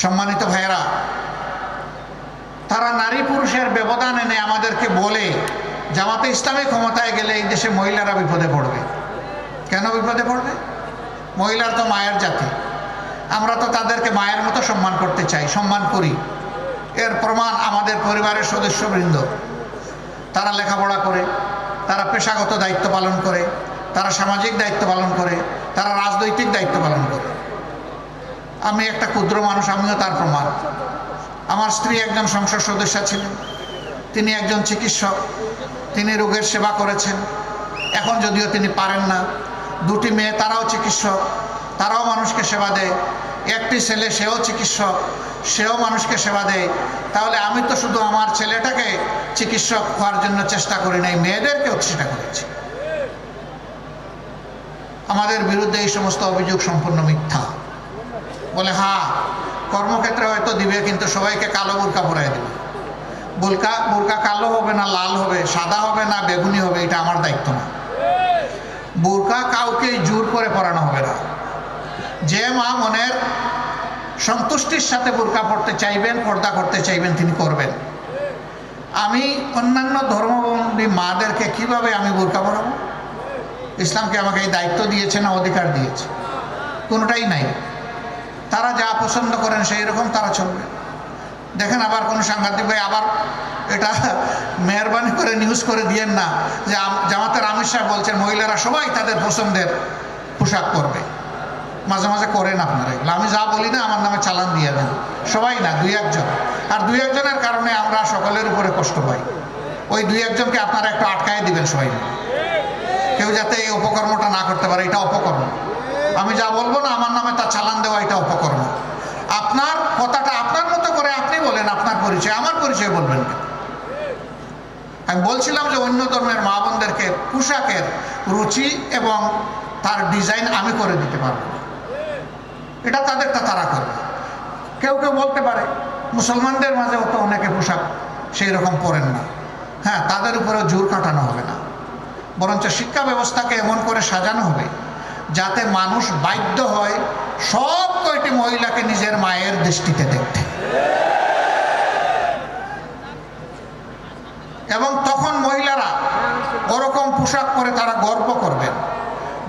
সম্মানিত ভাইয়েরা, তারা নারী পুরুষের ব্যবধান এনে আমাদেরকে বলে জামাতে ইসলামী ক্ষমতায় গেলে এই দেশে মহিলারা বিপদে পড়বে। কেন বিপদে পড়বে? মহিলার তো মায়ের জাতি, আমরা তো তাদেরকে মায়ের মতো সম্মান করতে চাই, সম্মান করি। এর প্রমাণ আমাদের পরিবারের সদস্যবৃন্দ, তারা লেখাপড়া করে, তারা পেশাগত দায়িত্ব পালন করে, তারা সামাজিক দায়িত্ব পালন করে, তারা রাজনৈতিক দায়িত্ব পালন করে। আমি একটা ক্ষুদ্র মানুষ, আমিও তার প্রমাণ। আমার স্ত্রী একজন সংসদ সদস্য ছিলেন, তিনি একজন চিকিৎসক, তিনি রোগের সেবা করেছেন। এখন যদিও তিনি পারেন না। দুটি মেয়ে, তারাও চিকিৎসক, তারাও মানুষকে সেবা দেয়। একটি ছেলে, সেও চিকিৎসক, সেও মানুষকে সেবা দেয়। তাহলে আমি তো শুধু আমার ছেলেটাকে চিকিৎসক হওয়ার জন্য চেষ্টা করি নাই, মেয়েদেরকেও চেষ্টা করেছি। আমাদের বিরুদ্ধে এই সমস্ত অভিযোগ সম্পূর্ণ মিথ্যা। বলে হ্যাঁ, কর্মক্ষেত্রে হয়তো দিবে, কিন্তু সবাইকে কালো বোরকা পরাই দেবে। বোরকা কালো হবে না লাল হবে, সাদা হবে না বেগুনি হবে, এটা আমার দায়িত্ব না। বোরকা কাউকে জোর করে পরানো হবে না। যে মা মনের সন্তুষ্টির সাথে বোরকা পড়তে চাইবেন, পর্দা করতে চাইবেন, তিনি করবেন। আমি অন্যান্য ধর্মাবলম্বী মাদেরকে কিভাবে আমি বোরকা পরাবো? ইসলামকে আমাকে এই দায়িত্ব দিয়েছে না অধিকার দিয়েছে? কোনোটাই নাই। তারা যা পছন্দ করেন সেই রকম তারা চলবে। দেখেন, আবার কোনো সাংবাদিক ভাই আবার এটা মেহরবানি করে নিউজ করে দিয়েন না যে জামাতের আমির সাহেব বলছেন মহিলারা সবাই তাদের পছন্দের পোশাক পরবে। মাঝে মাঝে করেন আপনারা এগুলো। আমি যা বলি না আমার নামে চালান দিয়ে দেন। সবাই না, দুই একজন। আর দুই একজনের কারণে আমরা সকলের উপরে কষ্ট পাই। ওই দুই একজনকে আপনারা একটু আটকায় দিবেন সবাই, কেউ যাতে এই অপকর্মটা না করতে পারে। এটা অপকর্ম। আমি যা বলবো না আমার নামে তা চালান দেওয়া, এটা অপকর্ম। আপনার কথাটা আপনার মতো করে আপনি বলেন, আপনার পরিচয়, আমার পরিচয় বলবেন না। আমি বলছিলাম যে অন্য ধর্মের মা বোনদেরকে পোশাকের রুচি এবং তার ডিজাইন আমি করে দিতে পারবো না, এটা তাদেরটা তারা করবে। কেউ কেউ বলতে পারে মুসলমানদের মাঝেও তো অনেকে পোশাক সেই রকম পরেন না। হ্যাঁ, তাদের উপরেও জোর কাটানো হবে না, বরঞ্চ শিক্ষা ব্যবস্থাকে এমন করে সাজানো হবে যাতে মানুষ বাধ্য হয় সব কয়টি মহিলাকে নিজের মায়ের দৃষ্টিতে দেখতে। এবং তখন মহিলারা ওরকম পোশাক পরে তারা গর্ব করবেন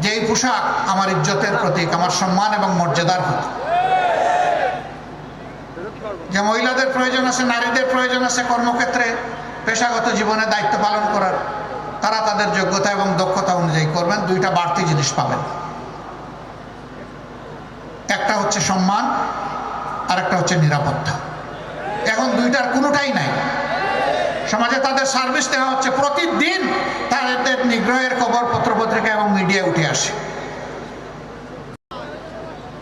যে এই পোশাক আমার ইজ্জতের প্রতীক, আমার সম্মান এবং মর্যাদার প্রতীক। যে মহিলাদের প্রয়োজন আছে, নারীদের প্রয়োজন আছে কর্মক্ষেত্রে পেশাগত জীবনে দায়িত্ব পালন করার, তারা তাদের যোগ্যতা এবং দক্ষতা অনুযায়ী করবেন। দুইটা বাড়তি জিনিস পাবেন, একটা হচ্ছে সম্মান আর একটা হচ্ছে নিরাপত্তা। এখন দুইটার কোনোটাই নাই। সমাজে তাদের সার্ভিস দেওয়া হচ্ছে, প্রতিদিন তাদের নিগ্রহের খবর পত্রপত্রিকা এবং মিডিয়ায় উঠে আসে।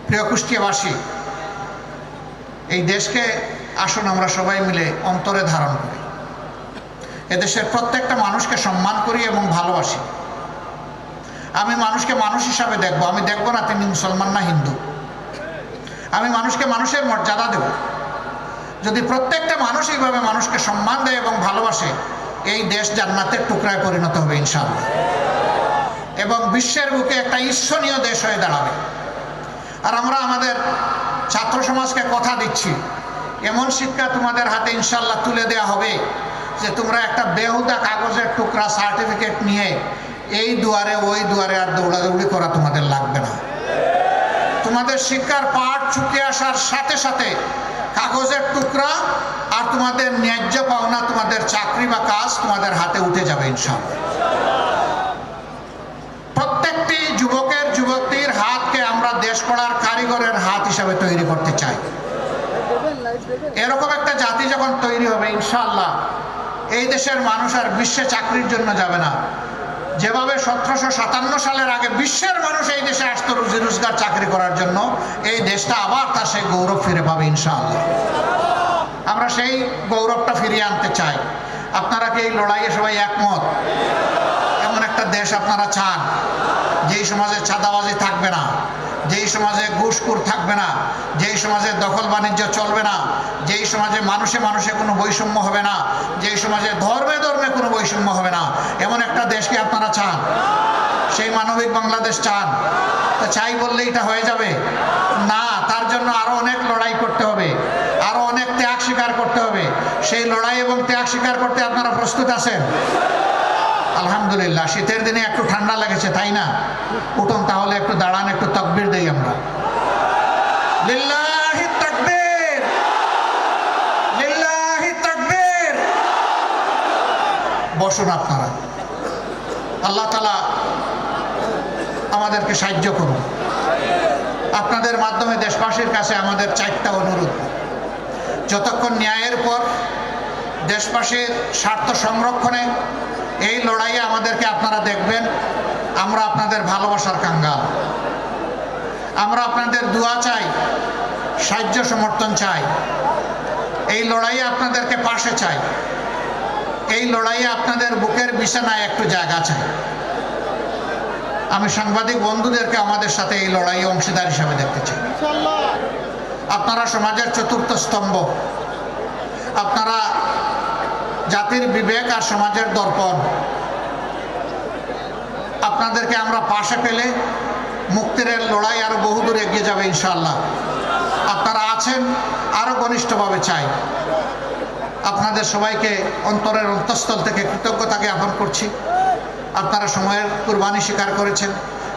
প্রিয় কুষ্টিয়াবাসী, এই দেশকে আসুন আমরা সবাই মিলে অন্তরে ধারণ করি। এদেশের প্রত্যেকটা মানুষকে সম্মান করি এবং ভালোবাসি। আমি মানুষকে মানুষ হিসাবে দেখবো। আমি দেখবো না তিনি মুসলমান না হিন্দু। আমি মানুষকে মানুষের মর্যাদা দেব। যদি প্রত্যেকটা মানুষ এইভাবে মানুষকে সম্মান দেয় এবং ভালোবাসে, এই দেশ জান্নাতের টুকরায় পরিণত হবে ইনশাআল্লাহ, এবং বিশ্বের বুকে একটা ঈর্ষণীয় দেশ হয়ে দাঁড়াবে। আর আমরা আমাদের ছাত্র সমাজকে কথা দিচ্ছি, এমন শিক্ষা তোমাদের হাতে ইনশাআল্লাহ তুলে দেওয়া হবে যে তোমরা একটা বেহুদা কাগজের টুকরা সার্টিফিকেট নিয়ে এই দুয়ারে ওই দুয়ারে আর দৌড়াদৌড়ি করা তোমাদের লাগবে না। তোমাদের শিক্ষার পাঠ চুকে আসার সাথে সাথে কাগজের টুকরা আর তোমাদের ন্যায্য পাওনা, তোমাদের চাকরি বা কাজ তোমাদের হাতে উঠে যাবে ইনশাআল্লাহ। প্রত্যেকটি যুবকের যুবতীর হাতকে আমরা দেশ গড়ার কারিগরের হাত হিসাবে তৈরি করতে চাই। এরকম একটা জাতি যখন তৈরি হবে ইনশাআল্লাহ, এই দেশের মানুষ আর বিশ্বে চাকরির জন্য যাবে না। যেভাবে 1757 সালের আগে বিশ্বের মানুষ এই দেশে আসতো রুজি রোজগার চাকরি করার জন্য, এই দেশটা আবার তার সেই গৌরব ফিরে পাবে ইনশাআল্লাহ। আমরা সেই গৌরবটা ফিরিয়ে আনতে চাই। আপনারা কি এই লড়াইয়ে সবাই একমত? এমন একটা দেশ আপনারা চান যেই সমাজে চাঁদাবাজি থাকবে না, যেই সমাজে ঘুষখোর থাকবে না, যেই সমাজে দখল বাণিজ্য চলবে না, যেই সমাজে মানুষে মানুষে কোনো বৈষম্য হবে না, যেই সমাজে ধর্মে ধর্মে কোনো বৈষম্য হবে না, এমন একটা দেশকে আপনারা চান? সেই মানবিক বাংলাদেশ চান? তো চাই বললেই এটা হয়ে যাবে না, তার জন্য আরো অনেক লড়াই করতে হবে। আপনারা প্রস্তুত আছেন? আলহামদুলিল্লাহ। শীতের দিনে একটু ঠান্ডা লেগেছে, তাই না? উঠুন তাহলে, একটু দাঁড়ান, একটু তাকবীর দেই আমরা। লিল্লাহি তাকবীর, লিল্লাহি তাকবীর। বসুন আপনারা। আল্লাহ তাআলা আমাদেরকে সাহায্য করুন। আপনাদের মাধ্যমে দেশবাসীর কাছে আমাদের 4টা অনুরোধ। যতক্ষণ ন্যায়ের পর দেশবাসীর স্বার্থ সংরক্ষণে এই লড়াইয়ে আমাদেরকে আপনারা দেখবেন, আমরা আপনাদের ভালোবাসার কাঙ্গাল। আমরা আপনাদের দোয়া চাই, সাহায্য সমর্থন চাই। এই লড়াইয়ে আপনাদেরকে পাশে চাই। এই লড়াইয়ে আপনাদের বুকের বিছানায় একটু জায়গা চাই। আমি সাংবাদিক বন্ধুদেরকে আমাদের সাথে এই লড়াইয়ে অংশীদার হিসেবে দেখতে চাই। আপনারা সমাজের চতুর্থ স্তম্ভ, আপনারা জাতির বিবেক আর সমাজের দর্পণ। আপনাদেরকে আমরা পাশে পেলে মুক্তির লড়াই আরো বহুদূর এগিয়ে যাবে ইনশাআল্লাহ। আপনারা আছেন, আরো ঘনিষ্ঠভাবে চাই। আপনাদের সবাইকে অন্তরের অন্তঃস্থল থেকে কৃতজ্ঞতা জ্ঞাপন করছি। আপনারা সময়ের কুরবানি স্বীকার করেছেন,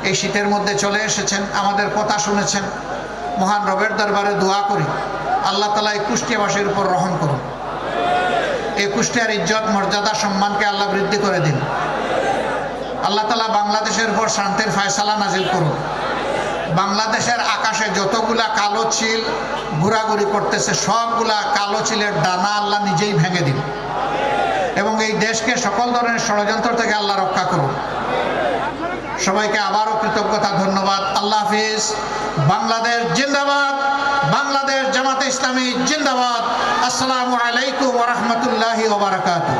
এই শীতের মধ্যে চলে এসেছেন, আমাদের কথা শুনেছেন। মহান রবের দরবারে দোয়া করি আল্লাহ তাআলা এই কুষ্টিয়াবাসীর উপর রহম করুন। এই কুষ্টিয়ার ইজ্জত মর্যাদা সম্মানকে আল্লাহ বৃদ্ধি করে দিন। আল্লাহ তাআলা বাংলাদেশের উপর শান্তির ফয়সালা নাজিল করুন। বাংলাদেশের আকাশে যতগুলা কালো চিল ঘোরাঘুরি করতেছে, সবগুলা কালো চিলের ডানা আল্লাহ নিজেই ভেঙে দিন এবং এই দেশকে সকল ধরনের ষড়যন্ত্র থেকে আল্লাহ রক্ষা করুন। সবাইকে আবারও কৃতজ্ঞতা, ধন্যবাদ। আল্লাহ হাফিজ। বাংলাদেশ জিন্দাবাদ। বাংলাদেশ জামাতে ইসলামী জিন্দাবাদ। আসসালামু আলাইকুম ওয়া রাহমাতুল্লাহি ওয়া বারাকাতুহু।